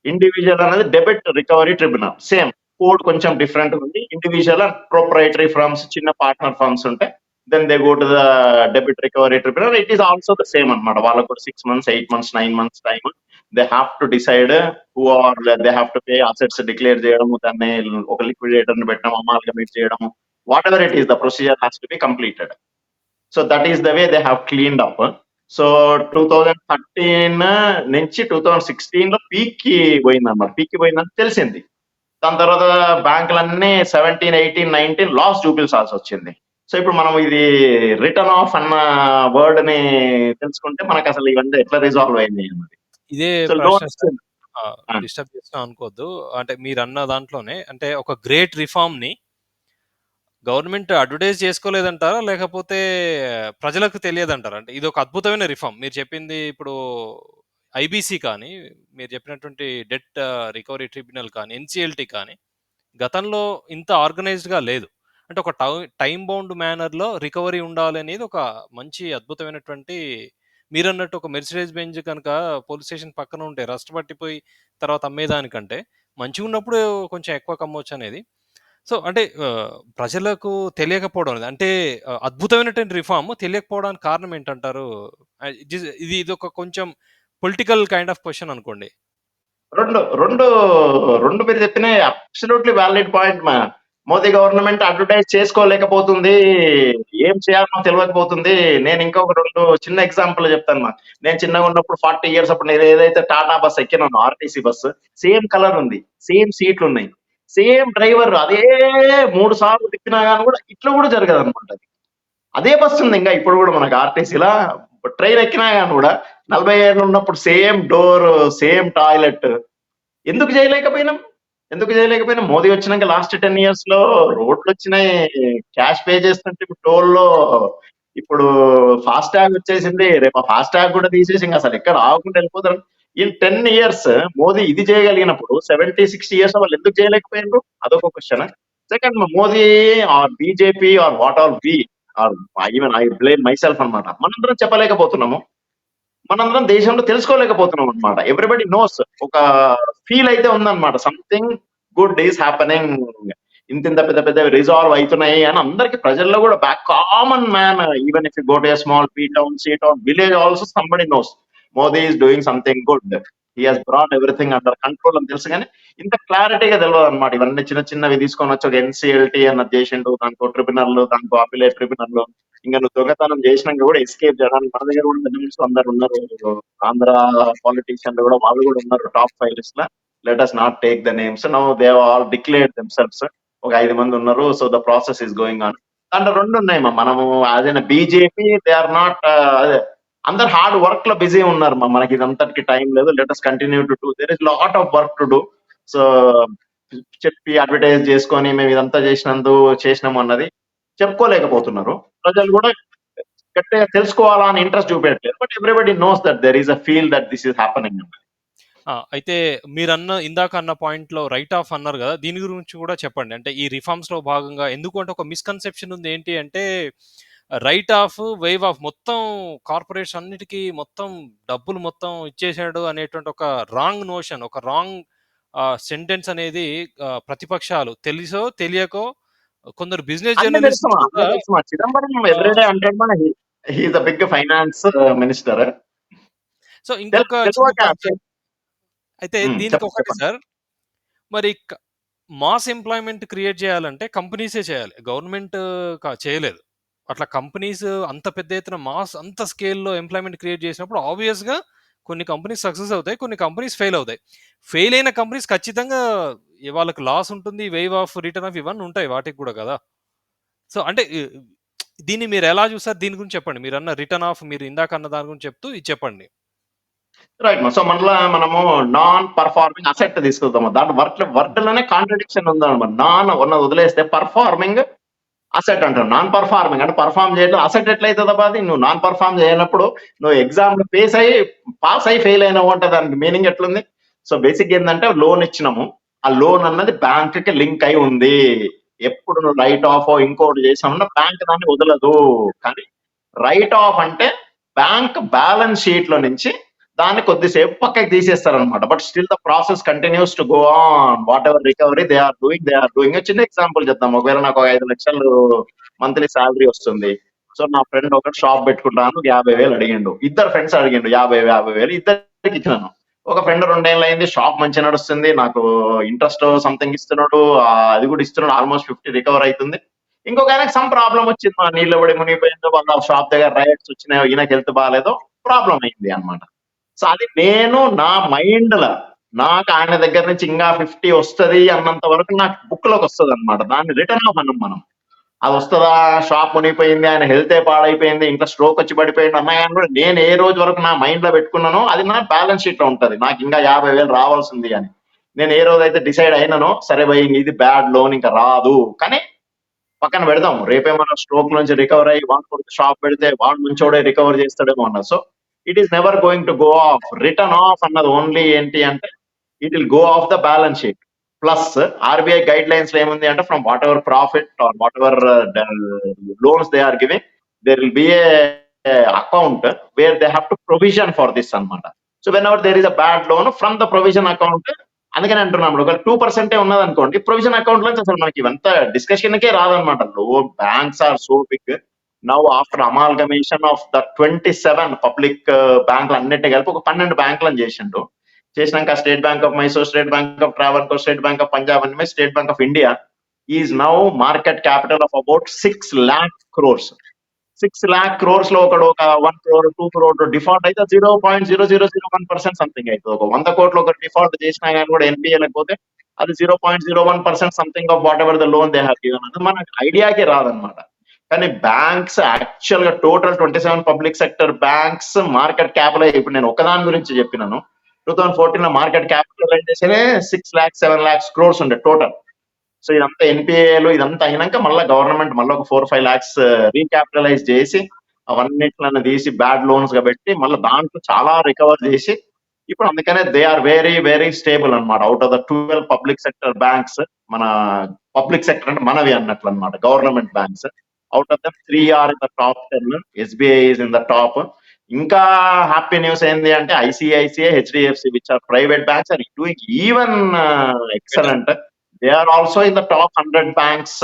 ఇండివిజువల్ అనేది debit recovery tribunal. Same code కొంచెం డిఫరెంట్ ఉంది. ఇండివిజువల్ అండ్ ప్రొప్రైటరీ ఫర్మ్స్, చిన్న పార్ట్నర్ ఫర్మ్స్ ఉంటాయి. Then they go to the debit recovery tribunal. It is also the same అనమాట. వాళ్ళకు కూడా 6 months, 8 months, 9 months time. They have to decide who are they have to pay, assets declare చేయడం, దాన్ని ఒక లిక్విడేటర్ ని పెట్టడం, అమాల్గమేట్ చేయడం, what ever it is the procedure has to be completed. So that is the way they have cleaned up. So 2013 నుంచి 2016 లో పీక్ కి పోయిందన్నమాట. పీక్ కి పోయిందని తెలిసింది. దాని తర్వాత బ్యాంకులన్నీ 17, 18, 19 లాస్ చూపించాల్సి వచ్చింది. సో ఇప్పుడు మనం ఇది రిటర్న్ ఆఫ్ అన్న వర్డ్ ని తెలుసుకుంటే మనకు అసలు ఇవన్నీ ఎట్లా రిజాల్వ్ అయింది అన్నది. ఇదే సో ప్రశ్న సార్. లోన్ డిస్టర్బ్ చేసినా అనుకోవద్దు. అంటే మీరన్న దాంట్లోనే అంటే ఒక గ్రేట్ రిఫార్మ్‌ని గవర్నమెంట్ అడ్వర్టైజ్ చేసుకోలేదంటారా? లేకపోతే ప్రజలకు తెలియదంటారా? అంటే ఇదొక అద్భుతమైన రిఫార్మ్. మీరు చెప్పింది ఇప్పుడు ఐబీసీ కానీ, మీరు చెప్పినటువంటి డెట్ రికవరీ ట్రిబ్యునల్ కానీ, ఎన్సీఎల్టీ కానీ, గతంలో ఇంత ఆర్గనైజ్డ్‌గా లేదు. అంటే ఒక టైమ్ బౌండ్ మేనర్‌లో రికవరీ ఉండాలనేది ఒక మంచి అద్భుతమైనటువంటి మీరన్నట్టు ఒక మెర్సిడెస్ బెంజ్ కనుక పోలీస్ స్టేషన్ పక్కన ఉంటే రస్ట్ పట్టిపోయి తర్వాత అమ్మేదానికంటే మంచిగున్నప్పుడు కొంచెం ఎక్కువ కమ్మొచ్చనేది. సో, అంటే ప్రజలకు తెలియకపోవడం అనేది అంటే అద్భుతమైనటువంటి రిఫార్మ్ తెలియకపోవడానికి కారణం ఏంటంటారు? ఇదొక కొంచెం పొలిటికల్ కైండ్ ఆఫ్ క్వెషన్ అనుకోండి. రెండు రెండు రెండు మీరు చెప్పిన అబ్సల్యూట్లీ వ్యాలిడ్ పాయింట్. మా మోదీ గవర్నమెంట్ అడ్వర్టైజ్ చేసుకోలేకపోతుంది, ఏం చేయాలో తెలియకపోతుంది. నేను ఇంకొక రెండు చిన్న ఎగ్జాంపుల్ చెప్తాను. మా నేను చిన్నగా ఉన్నప్పుడు 40 years అప్పుడు నేను ఏదైతే టాటా బస్ ఎక్కినాను, ఆర్టీసీ బస్సు, సేమ్ కలర్ ఉంది, సేమ్ సీట్లు ఉన్నాయి, సేమ్ డ్రైవర్, అదే 3 సార్లు తిప్పినా కానీ కూడా ఇట్లా కూడా జరగదు అనమాట. అదే బస్సు ఉంది ఇంకా ఇప్పుడు కూడా మనకు ఆర్టీసీలా. ట్రైన్ ఎక్కినా కానీ కూడా 40 ఏళ్ళు ఉన్నప్పుడు సేమ్ డోర్, సేమ్ టాయిలెట్. ఎందుకు చేయలేకపోయినాం? మోదీ వచ్చినాక లాస్ట్ 10 years లో రోడ్లు వచ్చినాయి, క్యాష్ పే చేస్తుంటే ఇప్పుడు టోల్లో ఇప్పుడు ఫాస్ట్ ట్యాగ్ వచ్చేసింది. రేపు ఫాస్ట్ ట్యాగ్ కూడా తీసేసి ఇంకా అసలు ఎక్కడ ఆగకుండా వెళ్ళిపోతారు. ఇన్ 10 years మోదీ ఇది చేయగలిగినప్పుడు 70-60 years వాళ్ళు ఎందుకు చేయలేకపోయినారు? అదొక question. Second, Modi or BJP or what are we are even I blame myself అనమాట. మనందరం చెప్పలేకపోతున్నాము, మనందరం దేశంలో తెలుసుకోలేకపోతున్నాం అనమాట. ఎవ్రీబడి నోస్, ఒక ఫీల్ అయితే ఉందన్నమాట, సంథింగ్ గుడ్ ఈస్ హ్యాపెనింగ్, ఇంత పెద్ద పెద్ద రిజాల్వ్ అవుతున్నాయి అని అందరికి ప్రజల్లో కూడా back common man, even if you go to a small P town, C town, village also somebody knows Modi is doing something good, he has brought everything under control అని తెలుసు. కానీ ఇంత క్లారిటీగా తెలియదు అనమాట. ఇవన్నీ చిన్న చిన్నవి తీసుకొని వచ్చి ఒక ఎన్సీఎల్టీ అన్నది చేసిండు, దాంట్లో ట్రిబ్యునల్, దాంట్లో అపిలేట్ ట్రిబ్యునల్. ఇంకా నువ్వు దొంగతనం చేసినాక కూడా ఎస్కేప్ చేయడానికి మన దగ్గర కూడా నిజమ్స్ అందరు ఉన్నారు. ఆంధ్ర పాలిటీషియన్లు కూడా వాళ్ళు కూడా ఉన్నారు టాప్ 5 list లో. Let us not take the names. Now they all declared themselves. ఒక 5 మంది ఉన్నారు. So the process is going on. దాంట్లో రెండు ఉన్నాయి. మనము as an BJP they are not, అదే అందరు హార్డ్ వర్క్ లో బిజీ ఉన్నారు. మనకి ఇదంతటికి టైం లేదు. Let us continue to do, there is lot of work to do. So చెప్పి అడ్వర్టైజ్ చేసుకొని మేము ఇదంతా చేసినాము అన్నది చెప్పుకోలేకపోతున్నారు. ప్రజలు కూడా గట్టిగా తెలుసుకోవాలా అని ఇంట్రెస్ట్ చూపెట్టలేదు. But everybody knows that there is a feel that this is happening. అయితే ఇందాక అన్న పాయింట్ లో రైట్ ఆఫ్ అన్నారు కదా, దీని గురించి కూడా చెప్పండి. అంటే ఈ రిఫార్మ్స్ లో భాగంగా ఎందుకు అంటే ఒక మిస్కన్సెప్షన్ ఉంది. ఏంటి అంటే రైట్ ఆఫ్, వేవ్ ఆఫ్ మొత్తం కార్పొరేట్స్ అన్నిటికీ మొత్తం డబ్బులు మొత్తం ఇచ్చేసాడు అనేటువంటి ఒక రాంగ్ నోషన్, ఒక రాంగ్ సెంటెన్స్ అనేది ప్రతిపక్షాలు తెలుసో తెలియకో కొందరు బిజినెస్ జర్నలిస్ట్ చిదంబరం ఎవ్రీడే అంటాడు he is a big finance minister. So ఇంకొక అయితే దీనికి ఒకటి సార్, మరి మాస్ ఎంప్లాయ్మెంట్ క్రియేట్ చేయాలంటే కంపెనీసే చేయాలి, గవర్నమెంట్ చేయలేదు. అట్లా కంపెనీస్ అంత పెద్ద ఎత్తున మాస్ అంత స్కేల్లో ఎంప్లాయ్మెంట్ క్రియేట్ చేసినప్పుడు ఆబ్వియస్గా కొన్ని కంపెనీస్ సక్సెస్ అవుతాయి, కొన్ని కంపెనీస్ ఫెయిల్ అవుతాయి. ఫెయిల్ అయిన కంపెనీస్ ఖచ్చితంగా వాళ్ళకి లాస్ ఉంటుంది, వేవ్ ఆఫ్ రిటర్న్ ఆఫ్ ఇవన్నీ ఉంటాయి వాటికి కూడా కదా. సో అంటే దీన్ని మీరు ఎలా చూసారు? దీని గురించి చెప్పండి. మీరు అన్న రిటర్న్ ఆఫ్, మీరు ఇందాక అన్న దాని గురించి చెప్తూ ఇది చెప్పండి. రైట్. సో మనలో మనము నాన్ పర్ఫార్మింగ్ అసెట్ తీసుకుందాము. దాంట్లో వర్డ్ లోనే కాంట్రడిక్షన్ ఉందన్నమాట. నాన్ ఉన్నది వదిలేస్తే పర్ఫార్మింగ్ అసెట్ అంటారు. నాన్ పర్ఫార్మింగ్ అంటే పర్ఫార్మ్ చేయడం. అసెట్ ఎట్లయితుంది అది? నువ్వు నాన్ పర్ఫార్మ్ చేయనప్పుడు నువ్వు ఎగ్జామ్ పాస్ అయ్యి ఫెయిల్ అయినావు అంటే దానికి మీనింగ్ ఎట్లుంది? సో బేసిక్ ఏంటంటే లోన్ ఇచ్చినాము, ఆ లోన్ అన్నది బ్యాంక్ కి లింక్ అయి ఉంది. ఎప్పుడు నువ్వు రైట్ ఆఫ్ ఇంకోటి చేసామన్నా బ్యాంక్ దాన్ని వదలదు. కానీ రైట్ ఆఫ్ అంటే బ్యాంక్ బ్యాలెన్స్ షీట్ లో నుంచి దాన్ని కొద్దిసేపు పక్కకి తీసేస్తారనమాట. But still the process continues to go on. Whatever recovery they are doing. చిన్న ఎగ్జాంపుల్ చెప్తాం. ఒకవేళ నాకు 5 లక్షలు మంత్లీ శాలరీ వస్తుంది. సో నా ఫ్రెండ్ ఒకటి షాప్ పెట్టుకుంటాను, 50,000 అడిగిండు. ఇద్దరు ఫ్రెండ్స్ అడిగిండు 50,000 ఇద్దరికి ఇచ్చినాను. ఒక ఫ్రెండ్ 2 ఏళ్ళు అయింది, షాప్ మంచిగా నడుస్తుంది, నాకు ఇంట్రెస్ట్ సంథింగ్ ఇస్తున్నాడు, అది కూడా ఇస్తున్నాడు, ఆల్మోస్ట్ 50 రికవర్ అవుతుంది. ఇంకొక ఆయనకి సమ్ ప్రాబ్లం వచ్చింది, మా నీళ్ళు పడి మునిగిపోయిందో, వాళ్ళ షాప్ దగ్గర రైట్స్ వచ్చినాయో, ఈయనకి హెల్త్ బాగాలేదో ప్రాబ్లం అయింది అనమాట. సో అది నేను నా మైండ్ లో నాకు ఆయన దగ్గర నుంచి ఇంకా 50 వస్తుంది అన్నంత వరకు నాకు బుక్ లోకి వస్తుంది అనమాట. దాన్ని రిటర్న్ ఆఫ్ మనం అది వస్తుందా, షాప్ మునిగిపోయింది, ఆయన హెల్త్ పాడైపోయింది, ఇంకా స్ట్రోక్ వచ్చి పడిపోయింది అన్నా కానీ కూడా నేను ఏ రోజు వరకు నా మైండ్ లో పెట్టుకున్నానో అది నా బ్యాలెన్స్ షీట్ లో ఉంటది. నాకు ఇంకా 50,000 రావాల్సింది అని నేను ఏ రోజు అయితే డిసైడ్ అయినానో, సరే భయ్ ఇది బ్యాడ్ లోన్ ఇంకా రాదు కానీ పక్కన పెడదాం, రేపేమన్నా స్ట్రోక్ నుంచి రికవర్ అయ్యి వాడు షాప్ పెడితే వాడు నుంచోడే రికవర్ చేస్తాడేమో అన్న. So it is never going to go off. Return off అన్నది ఓన్లీ ఏంటి అంటే it will go off the balance sheet. Plus RBI guidelines లో ఏముంది అంటే from whatever profit or whatever loans they are giving there will be a account where they have to provision for this అనమాట. So whenever there is a bad loan from the provision account, అందుకని అంటున్నాం ఒక 2% ఉన్నది అనుకోండి, ప్రొవిజన్ అకౌంట్ లో అసలు మనకి ఇవంతా డిస్కషన్ కే రాదనమాట. Loan banks are so big now after amalgamation of the 27 public బ్యాంకులు అన్నిటి కలిపి ఒక 12 బ్యాంకులను చేసిండు. చేసినాక State Bank of Mysore, State Bank of Travancore, State Bank of Punjab and State Bank of India is now market capital of about 6 lakh crores. 6 lakh crores లో ఒక 1 crore 2 crore డిఫాల్ట్ అయితే 0.0001% సంథింగ్ అవుతుంది. ఒక 100 కోట్లు ఒక డిఫాల్ట్ చేసినా కానీ కూడా ఎన్పిఏ లేకపోతే అది 0.01% something of whatever the loan they have given. అది మనకి ఐడియాకి రాదనమాట. కానీ బ్యాంక్స్ యాక్చువల్ గా total 27 public sector banks market capital, ఇప్పుడు నేను ఒకదాని గురించి చెప్పినాను, 2014 లో market capitalisation 6 lakhs 7 lakhs crores ఉండే టోటల్. సో ఇదంతా ఎన్పిఏలు ఇదంతా అయినాక మళ్ళీ గవర్నమెంట్ మళ్ళీ ఒక 4-5 lakhs రీక్యాపిటలైజ్ చేసి అవన్నిట్లను తీసి బ్యాడ్ లోన్స్ గా పెట్టి మళ్ళీ దాంట్లో చాలా రికవర్ చేసి ఇప్పుడు అందుకనే they are very very stable అనమాట. Out of the 12 public sector banks, మన పబ్లిక్ సెక్టర్ అంటే మనవి అన్నట్లు అనమాట, government banks, out of the 3 are in the top 10, SBI is in the top. ఇంకా హ్యాపీ న్యూస్ ఏంది అంటే ICICI, HDFC which are private banks are doing even excellent. They are also in the top 100 banks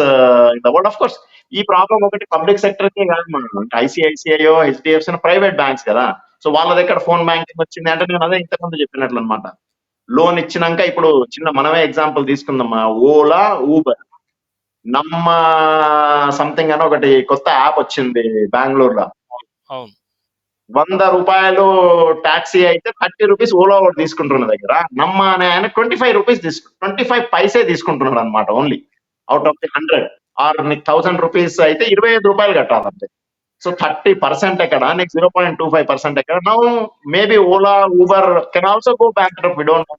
in the world. Of course ఈ ప్రాబ్లం ఒకటి పబ్లిక్ సెక్టర్ కే కాదు, మనం ఐసిఐసిఐఓ హెచ్డిఎఫ్సి ప్రైవేట్ బ్యాంక్స్ కదా. సో వాళ్ళ దగ్గర ఫోన్ బ్యాంకింగ్ వచ్చింది అంటే నేను అదే ఇంతకుముందు చెప్పినట్లు అనమాట. లోన్ ఇచ్చినాక ఇప్పుడు చిన్న మనమే ఎగ్జాంపుల్ తీసుకుందాం, ఓలా, ఊబర్, నమ్మ సంథింగ్ అని ఒకటి కొత్త యాప్ వచ్చింది బెంగళూరులో. అవును. 100 రూపాయలు టాక్సీ అయితే 30 రూపీస్ ఓలా ఒకటి తీసుకుంటున్న దగ్గర నమ్మ అనే ఆయన 25 రూపీస్ 25 పైసే తీసుకుంటున్నాడు అనమాట, only out of the 100. Or నీకు 1000 రూపీస్ అయితే 25 రూపాయలు కట్టాలంటే. సో 30% ఎక్కడ, నీకు 0.25% ఎక్కడ. Now maybe Ola, Uber can also go bankrupt, we don't know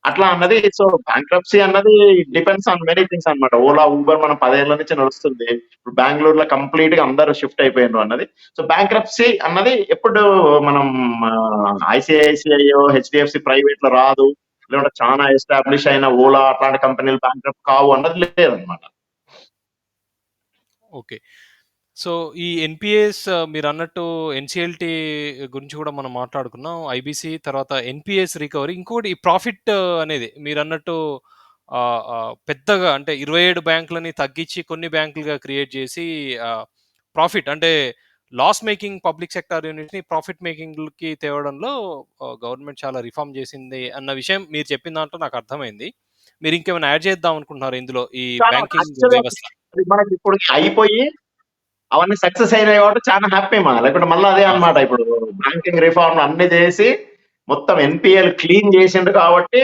అట్లా అన్నది. సో బ్యాంక్రప్సీ అన్నది డిపెండ్స్ ఆన్ మెనీ థింగ్స్ అనమాట. ఓలా, ఊబర్ మనం 10 ఏళ్ల నుంచి నడుస్తుంది, ఇప్పుడు బెంగళూరులో కంప్లీట్ గా అందరూ షిఫ్ట్ అయిపోయినారు అన్నది. సో బ్యాంక్రప్సీ అన్నది ఎప్పుడు మనం ఐసిఐసిఐ, హెచ్డిఎఫ్సి ప్రైవేట్ లో రాదు, లేదంటే చాలా ఎస్టాబ్లిష్ అయిన ఓలా అట్లాంటి కంపెనీలు బ్యాంక్రప్ట్ కావు అన్నది లేదనమాట. ఓకే. సో ఈ ఎన్పిఎస్ మీరు అన్నట్టు ఎన్సిఎల్టీ గురించి కూడా మనం మాట్లాడుకున్నాం, ఐబిసి తర్వాత ఎన్పిఎస్ రికవరీ. ఇంకోటి ఈ ప్రాఫిట్ అనేది మీరు అన్నట్టు పెద్దగా అంటే 27 బ్యాంకులని తగ్గించి కొన్ని బ్యాంకులుగా క్రియేట్ చేసి ప్రాఫిట్ అంటే loss making public sector unit ని ప్రాఫిట్ మేకింగ్ కి తేవడంలో గవర్నమెంట్ చాలా రిఫార్మ్ చేసింది అన్న విషయం మీరు చెప్పిన దాంట్లో నాకు అర్థమైంది. మీరు ఇంకేమైనా యాడ్ చేద్దాం అనుకుంటున్నారు ఇందులో ఈ బ్యాంకింగ్ వ్యవస్థ? మనకి ఇప్పుడు అయిపోయి అవన్నీ సక్సెస్ అయినాయి కాబట్టి చాలా హ్యాపీ మా, లేకుంటే మళ్ళీ అదే అనమాట. ఇప్పుడు బ్యాంకింగ్ రిఫార్మ్ అన్ని చేసి మొత్తం ఎన్పిఎల్ క్లీన్ చేసిండు కాబట్టి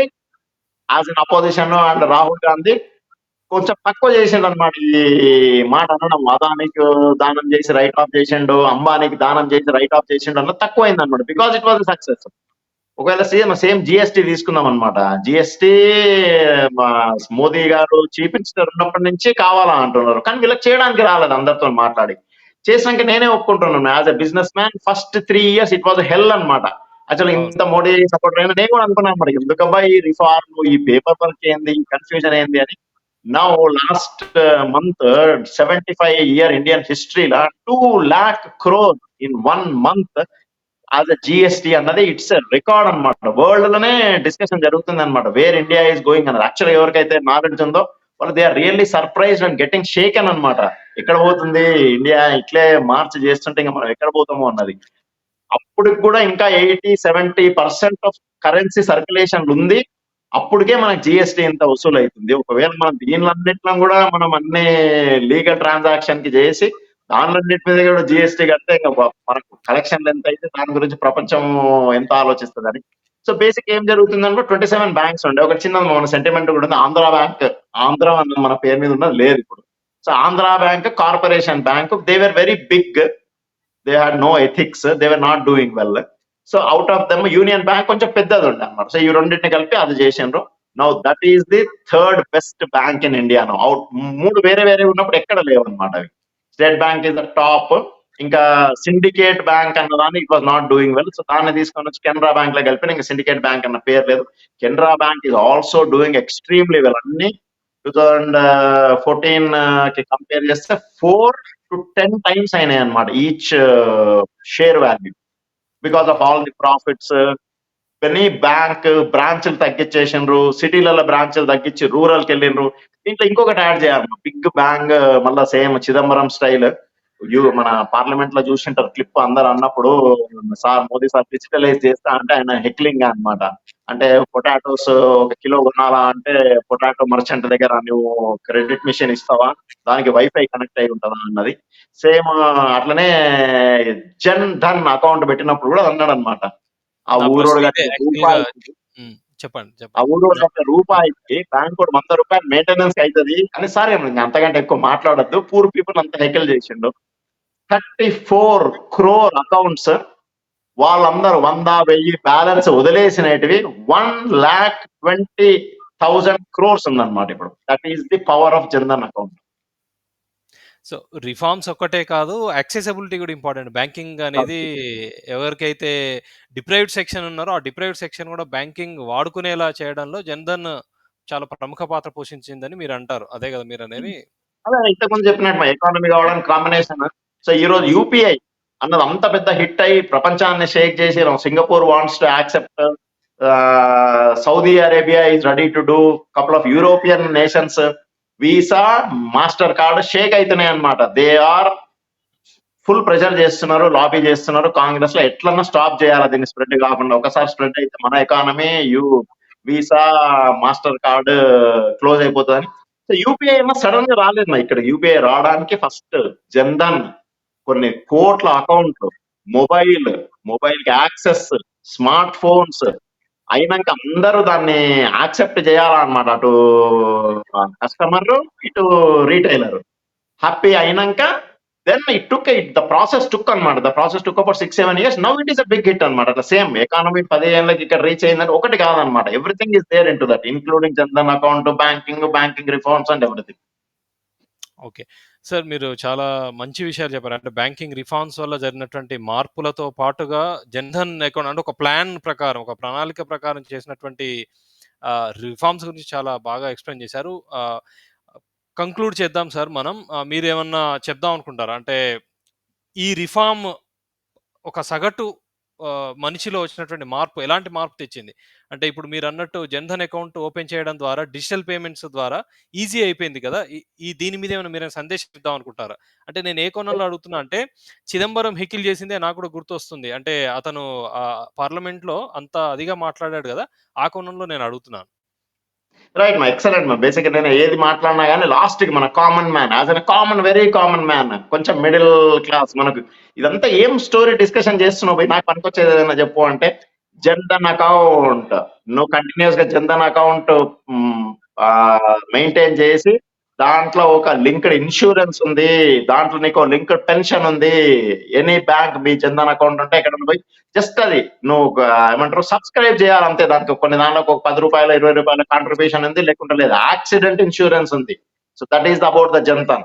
as an opposition and Rahul Gandhi కొంచెం తక్కువ చేసిండు అనమాట ఈ మాట అనడం. అదానికి దానం చేసి రైట్ ఆఫ్ చేసిండు, అంబానీకి దానం చేసి రైట్ ఆఫ్ చేసిండు అన్నది తక్కువ అయింది అనమాట, బికాస్ ఇట్ వాజ్ సక్సెస్. ఒకవేళ సేమ్ జిఎస్టీ తీసుకుందాం అనమాట. జిఎస్టీ మోదీ గారు చీఫ్ మినిస్టర్ ఉన్నప్పటి నుంచి కావాలా అంటున్నారు, కానీ వీళ్ళకి చేయడానికి రాలేదు. అందరితో మాట్లాడి చేసినాక నేనే ఒప్పుకుంటున్నాను as a businessman, first 3 years it was hell అనమాట. అసలు అవును. ఇంత మోడీ సపోర్ట్ అయినా నేను కూడా అనుకున్నాను మరి ఎందుకబ్బా ఈ రిఫార్మ్, ఈ పేపర్ వర్క్ ఏంది, ఈ కన్ఫ్యూజన్ ఏంది అని. Now last month 75-year Indian హిస్టరీలో 2 lakh crore in 1 month as a GST అన్నది ఇట్స్ రికార్డ్ అనమాట. వరల్డ్ లోనే డిస్కషన్ జరుగుతుంది అనమాట, వేర్ ఇండియా ఈస్ గోయింగ్ అన్నది. యాక్చువల్ ఎవరికైతే నాలెడ్జ్ ఉందో వాళ్ళు they are really surprised and getting shaken అనమాట. ఎక్కడ పోతుంది ఇండియా ఇట్లే మార్చ్ చేస్తుంటే ఇంకా మనం ఎక్కడ పోతామో అన్నది. అప్పటికి కూడా ఇంకా 80-70% ఆఫ్ కరెన్సీ సర్క్యులేషన్ ఉంది. అప్పటికే మనకు జిఎస్టీ ఇంత వసూలు అవుతుంది. ఒకవేళ మనం దీనిలన్నింటిలో కూడా మనం అన్ని లీగల్ ట్రాన్సాక్షన్ కి చేసి దానిలన్నిటి మీద కూడా జిఎస్టీ కడితే ఇంకా మనకు కలెక్షన్లు ఎంత అయితే దాని గురించి ప్రపంచం ఎంత ఆలోచిస్తుంది అని. సో బేసిక్ ఏం జరుగుతుంది అంటే 27 బ్యాంక్స్ ఉండే ఒక చిన్న మన సెంటిమెంట్ కూడా ఉంది. ఆంధ్ర బ్యాంక్, ఆంధ్ర అన్న మన పేరు మీద ఉన్నది లేదు ఇప్పుడు. So Andhra Bank Corporation Bank, they were very big, they had no ethics, they were not doing well. So out of them Union Bank కొంచెం పెద్దది ఉండే అనమాట. సో ఈ రెండింటిని కలిపి అది చేసిండ్రు. Now that is the third best bank in India. Out 3 వేరే వేరే ఉన్నప్పుడు ఎక్కడ లేవు అనమాట అవి. State bank is the top. ఇంకా సిండికేట్ బ్యాంక్ అన్నదాన్ని it was not doing well. So దాన్ని తీసుకొని వచ్చి కెనరా బ్యాంక్ లో కలిపి ఇంకా సిండికేట్ బ్యాంక్ అన్న పేరు లేదు. Canara bank is also doing extremely well. అన్ని 2014 కి కంపేర్ చేస్తే 4 to 10 times అయినాయి అనమాట each share value, because of all the profits. కానీ బ్యాంక్ బ్రాంచ్లు తగ్గించేసిండ్రు, సిటీలలో బ్రాంచ్లు తగ్గించి రూరల్కి వెళ్ళిండ్రు. దీంట్లో ఇంకొకటి యాడ్ చేయాలి, బిగ్ బ్యాంక్ మళ్ళా సేమ్ చిదంబరం స్టైల్. మన పార్లమెంట్ లో చూసింటారు క్లిప్, అందరు అన్నప్పుడు సార్ మోదీ సార్ డిజిటలైజ్ చేస్తా అంటే ఆయన హెక్లింగ్ అన్నమాట. అంటే పొటాటోస్ 1 కిలో కొనాలా అంటే పొటాటో మర్చెంట్ దగ్గర నువ్వు క్రెడిట్ మిషన్ ఇస్తావా, దానికి వైఫై కనెక్ట్ అయి ఉంటుందా అన్నది. సేమ్ అట్లనే జన్ ధన్ అకౌంట్ పెట్టినప్పుడు కూడా అన్నాడు అనమాట, ఆ నా ఊరోడు ప్రశ్న ఇదే కట్టే యాక్చువల్‌గా. రూపాయికి, హ్మ్. చెప్పండి. ఆ చెప్పండి. ఊరోడు నా కట్టే రూపాయికి బ్యాంక్ కూడా 100 రూపాయలు మెయింటెనెన్స్ అవుతుంది అని. సారీ అంతకంటే ఎక్కువ మాట్లాడద్దు, పూర్ పీపుల్ అంతా హెకిల్ చేసిండు. 34 crore అకౌంట్స్, వాళ్ళందరూ 100,000 బ్యాలెన్స్ వదిలేసినటివి 1,20,000 crores ఉందన్నమాట ఇప్పుడు. That is the power of Jan Dhan account. So reforms ఒక్కటే కాదు, యాక్సెసిబిలిటీ కూడా ఇంపార్టెంట్. బ్యాంకింగ్ అనేది ఎవరికైతే డిప్రైవ్డ్ సెక్షన్ ఉన్నారో, ఆ డిప్రైవ్డ్ సెక్షన్ కూడా బ్యాంకింగ్ వాడుకునేలా చేయడంలో జన్‌ధన్ చాలా ప్రముఖ పాత్ర పోషించిందని మీరు అంటారు. అదే కదా మీరనేది? అదే ఇంతకుముందు చెప్పినట్టు మా ఎకానమీ కావడానికి కాంబినేషన్. సో ఈ రోజు యూపీఐ అన్నది అంత పెద్ద హిట్ అయ్యి ప్రపంచాన్ని షేక్ చేసి, Singapore wants to accept, Saudi Arabia is ready to do, couple of European nations visa, Mastercard shake అవుతున్నాయి అనమాట. దే ఆర్ ఫుల్ ప్రెషర్ చేస్తున్నారు, లాబీ చేస్తున్నారు కాంగ్రెస్ లో ఎట్లన్నా స్టాప్ చేయాలి దీన్ని స్ప్రెడ్ కాకుండా. ఒకసారి స్ప్రెడ్ అయితే మన economy visa, master card close అయిపోతుందని. సో యూపీఐ ఏమో సడన్ గా రాలేదు మా ఇక్కడ. యూపీఐ రావడానికి ఫస్ట్ జన్ధన్, కొన్ని కోట్ల అకౌంట్లు, మొబైల్ కి యాక్సెస్, స్మార్ట్ ఫోన్స్ అయినాక అందరూ దాన్ని యాక్సెప్ట్ చేయాలన్నమాట. అటు కస్టమర్, ఇటు రీటైలర్ హ్యాపీ అయినాక దెన్ ద ప్రాసెస్ టుక్ అనమాట. The process took about 6-7 years. Now it is a big hit అనమాట. అట్లా సేమ్ ఎకానమీ 10 ఏళ్ళకి ఇక్కడ రీచ్ అయిందంటే ఒకటి కాదనమాట. Everything is there into that, including Jan Dhan account, banking reforms and everything. Okay. Sir మీరు చాలా మంచి విషయాలు చెప్పారు. అంటే బ్యాంకింగ్ రిఫార్మ్స్ వల్ల జరిగినటువంటి మార్పులతో పాటుగా జన్‌ధన్ అకౌంట్ అంటే ఒక ప్లాన్ ప్రకారం, ఒక ప్రణాళిక ప్రకారం చేసినటువంటి రిఫార్మ్స్ గురించి చాలా బాగా ఎక్స్‌ప్లెయిన్ చేశారు. కంక్లూడ్ చేద్దాం సార్ మనం. మీరేమన్నా చెప్దాం అనుకుంటారా? అంటే ఈ రిఫార్మ్ ఒక సగటు మనిషిలో వచ్చినటువంటి మార్పు ఎలాంటి మార్పు తెచ్చింది? అంటే ఇప్పుడు మీరన్నట్టు జన్‌ధన్ అకౌంట్ ఓపెన్ చేయడం ద్వారా డిజిటల్ పేమెంట్స్ ద్వారా ఈజీ అయిపోయింది కదా! దీని మీద మీరేమైనా సందేశం ఇద్దాం అనుకుంటారా? అంటే నేను ఏ కోణంలో అడుగుతున్నా అంటే, చిదంబరం హెకిల్ చేసిందే నాకు కూడా గుర్తొస్తుంది. అంటే అతను పార్లమెంట్‌లో అంత అదిగా మాట్లాడాడు కదా! ఆ కోణంలో నేను అడుగుతున్నాను. రైట్ మా, ఎక్సలెంట్ మా. బేసిక్ నేను ఏది మాట్లాడినా కానీ లాస్ట్ కి మన common man, as a common, very common man, కొంచెం మిడిల్ క్లాస్, మనకు ఇదంతా ఏం స్టోరీ డిస్కషన్ చేస్తున్నావు పోయి, నాకు పనికొచ్చేది ఏదైనా చెప్పు అంటే, జన్ధన్ అకౌంట్ నువ్వు కంటిన్యూస్ గా జన్ధన్ అకౌంట్ మెయింటైన్ చేసి దాంట్లో ఒక లింక్డ్ ఇన్సూరెన్స్ ఉంది, దాంట్లో నీకు లింక్డ్ పెన్షన్ ఉంది. ఎనీ బ్యాంక్ మీ జన్ధన్ అకౌంట్ ఉంటే ఎక్కడ పోయి జస్ట్ అది నువ్వు ఏమంటారు సబ్స్క్రైబ్ చేయాలంతే. దానికి కొన్ని దాంట్లో ఒక 10 రూపాయలు 20 రూపాయల కాంట్రిబ్యూషన్ ఉంది, లేకుంటే లేదు. యాక్సిడెంట్ ఇన్సూరెన్స్ ఉంది. So that is about the Jan Dhan.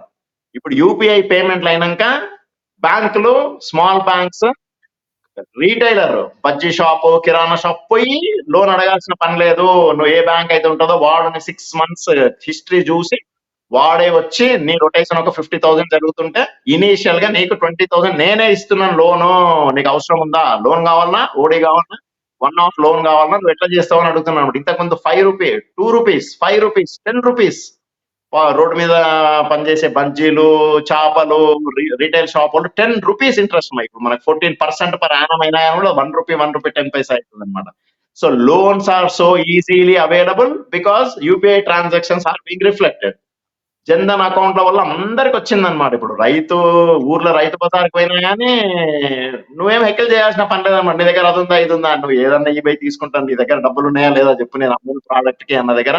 ఇప్పుడు యూపీఐ పేమెంట్లు అయినాక బ్యాంకులు, small banks retailer bajji shop, కిరాణా షాప్ పోయి లోన్ అడగాల్సిన పని లేదు. నువ్వు ఏ బ్యాంక్ అయితే ఉంటుందో వాడు 6 months హిస్టరీ చూసి వాడే వచ్చి నీ రొటేషన్ ఒక 50,000 జరుగుతుంటే ఇనీషియల్ గా నీకు 20,000 నేనే ఇస్తున్నాను లోను, నీకు అవసరం ఉందా, లోన్ కావాలన్నా, ఓడి కావాలన్నా, 1 off లోన్ కావాలన్నా, నువ్వు ఎట్లా చేస్తావు అని అడుగుతున్నాను. ఇంతకుముందు 5 rupees, 2 rupees, 5 rupees, 10 rupees road మీద పనిచేసే బజ్జీలు, చేపలు, రీటైల్ షాప్ వాళ్ళు 10 రూపీస్ ఇంట్రెస్ట్ ఇప్పుడు మనకు 14% పర్ యానం అయినా కూడా 1 రూపీ 10 పైసా అవుతుంది అనమాట. So loans are so easily available because UPI transactions are being reflected. Jan Dhan అకౌంట్ల వల్ల అందరికి వచ్చిందనమాట. ఇప్పుడు ఊర్లో రైతు బజార్కి పోయినా కానీ నువ్వేం హెక్కలు చేయాల్సిన పని లేదన్నమాట. నీ దగ్గర అది ఉందా ఇది ఉందా, నువ్వు ఏదన్నా ఈ పోయి తీసుకుంటాను, నీ దగ్గర డబ్బులు ఉన్నాయా లేదా చెప్పు, నేను అమ్ముడు ప్రోడక్ట్ కి అన్న దగ్గర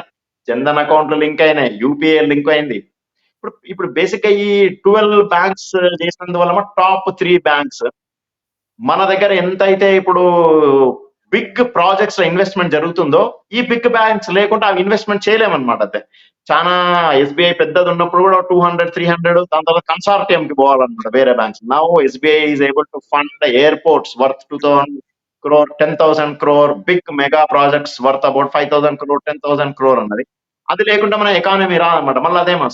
జన్ధన్ అకౌంట్లు లింక్ అయినాయి, యూపీఐ లింక్ అయింది. ఇప్పుడు బేసిక్ గా ఈ 12 బ్యాంక్స్ చేసినందువల్ల టాప్ 3 బ్యాంక్స్ మన దగ్గర ఎంతైతే ఇప్పుడు బిగ్ ప్రాజెక్ట్స్ లో ఇన్వెస్ట్మెంట్ జరుగుతుందో ఈ బిగ్ బ్యాంక్స్ లేకుండా అవి ఇన్వెస్ట్మెంట్ చేయలేమన్నమాట. అయితే చాలా ఎస్బీఐ పెద్దది ఉన్నప్పుడు కూడా 200, 300 దాని తర్వాత కన్సార్టియం కి పోవాలన్నమాట వేరే banks. Now SBI is able to fund airports worth 2,000 crore, 10,000 crore, big mega projects worth about 5,000 crore, 10,000 crore అన్నది. అది లేకుండా మన ఎకానమీ రాదన్నమాట. మళ్ళీ అదేమో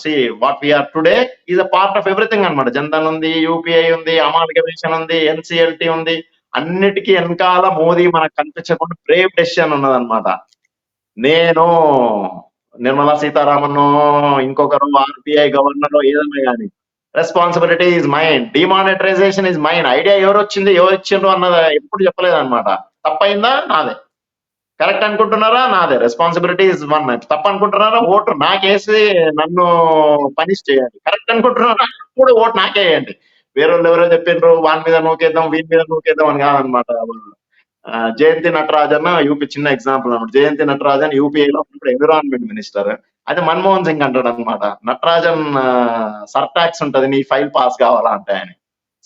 what we are today is a part of everything అనమాట. జన్ధన్ ఉంది, యూపీఐ ఉంది, అమాల్గమేషన్ ఉంది, ఎన్సిఎల్టీ ఉంది. అన్నిటికీ వెనకాల మోదీ మనకు కనిపించకుండా బ్రేవ్ డెసిషన్ ఉన్నదన్నమాట. నేను నిర్మలా సీతారామన్, ఇంకొకరు ఆర్బీఐ గవర్నర్, ఏదన్నా కానీ responsibility is mine, demonetisation is mine. Idea ఎవరు వచ్చింది, ఎవరు ఇచ్చిండ్రు అన్నది ఎప్పుడు చెప్పలేదన్నమాట. తప్పైందా నాదే, కరెక్ట్ అనుకుంటున్నారా నాదే, రెస్పాన్సిబిలిటీ ఇస్ వన్. తప్పు అనుకుంటున్నారా ఓటు నాకేసి నన్ను పనిష్ చేయండి, కరెక్ట్ అనుకుంటున్నారా కూడా ఓటు నాకేయండి. వేరే వాళ్ళు ఎవరో చెప్పిండ్రు వాని మీద నూకేద్దాం వీని మీద నూకేద్దాం అని కాదనమాట. జయంతి నటరాజన్ యూపీ చిన్న ఎగ్జాంపుల్ అనమాట. జయంతి నటరాజన్ యూపీఐలో ఇప్పుడు ఎన్విరాన్మెంట్ మినిస్టర్. అయితే మన్మోహన్ సింగ్ అంటాడు అనమాట, నటరాజన్ సర్ ట్యాక్స్ ఉంటది నీ ఫైల్ పాస్ కావాలా అంటే ఆయన.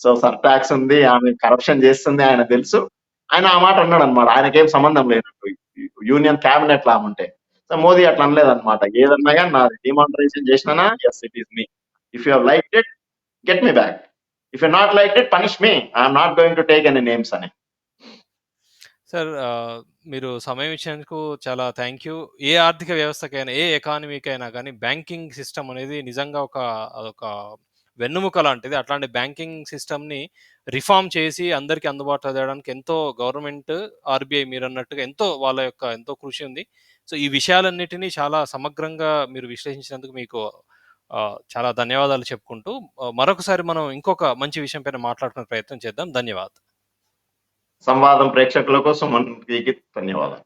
సో సర్ ట్యాక్స్ ఉంది, ఆమె కరప్షన్ చేస్తుంది ఆయన తెలుసు. ఆయన ఆ మాట అన్నాడు అనమాట. ఆయనకేం సంబంధం లేదు యూనియన్ క్యాబినెట్ లా ఉంటే. సో మోదీ అట్లా అనలేదు అనమాట. ఏదన్నా కానీ నాది డిమానిటరైజేషన్ చేసినా yes it is me, if you like it get me back, if you not like it punish me, I'm not going to take any names అని. సార్ మీరు సమయం ఇచ్చినందుకు చాలా థ్యాంక్ యూ. ఏ ఆర్థిక వ్యవస్థకైనా, ఏ ఎకానమీకైనా కానీ బ్యాంకింగ్ సిస్టమ్ అనేది నిజంగా అదొక వెన్నెముక లాంటిది. అట్లాంటి బ్యాంకింగ్ సిస్టమ్‌ని రిఫార్మ్ చేసి అందరికీ అందుబాటులో తేవడానికి ఎంతో గవర్నమెంట్, ఆర్‌బీఐ మీరన్నట్టుగా ఎంతో కృషి ఉంది. సో, ఈ విషయాలన్నిటిని చాలా సమగ్రంగా మీరు విశ్లేషించినందుకు మీకు చాలా ధన్యవాదాలు చెప్పుకుంటూ మరొకసారి మనం ఇంకొక మంచి విషయం పైన మాట్లాడుకునే ప్రయత్నం చేద్దాం. ధన్యవాదాలు. సంవాదం ప్రేక్షకుల కోసం మనకి ధన్యవాదాలు.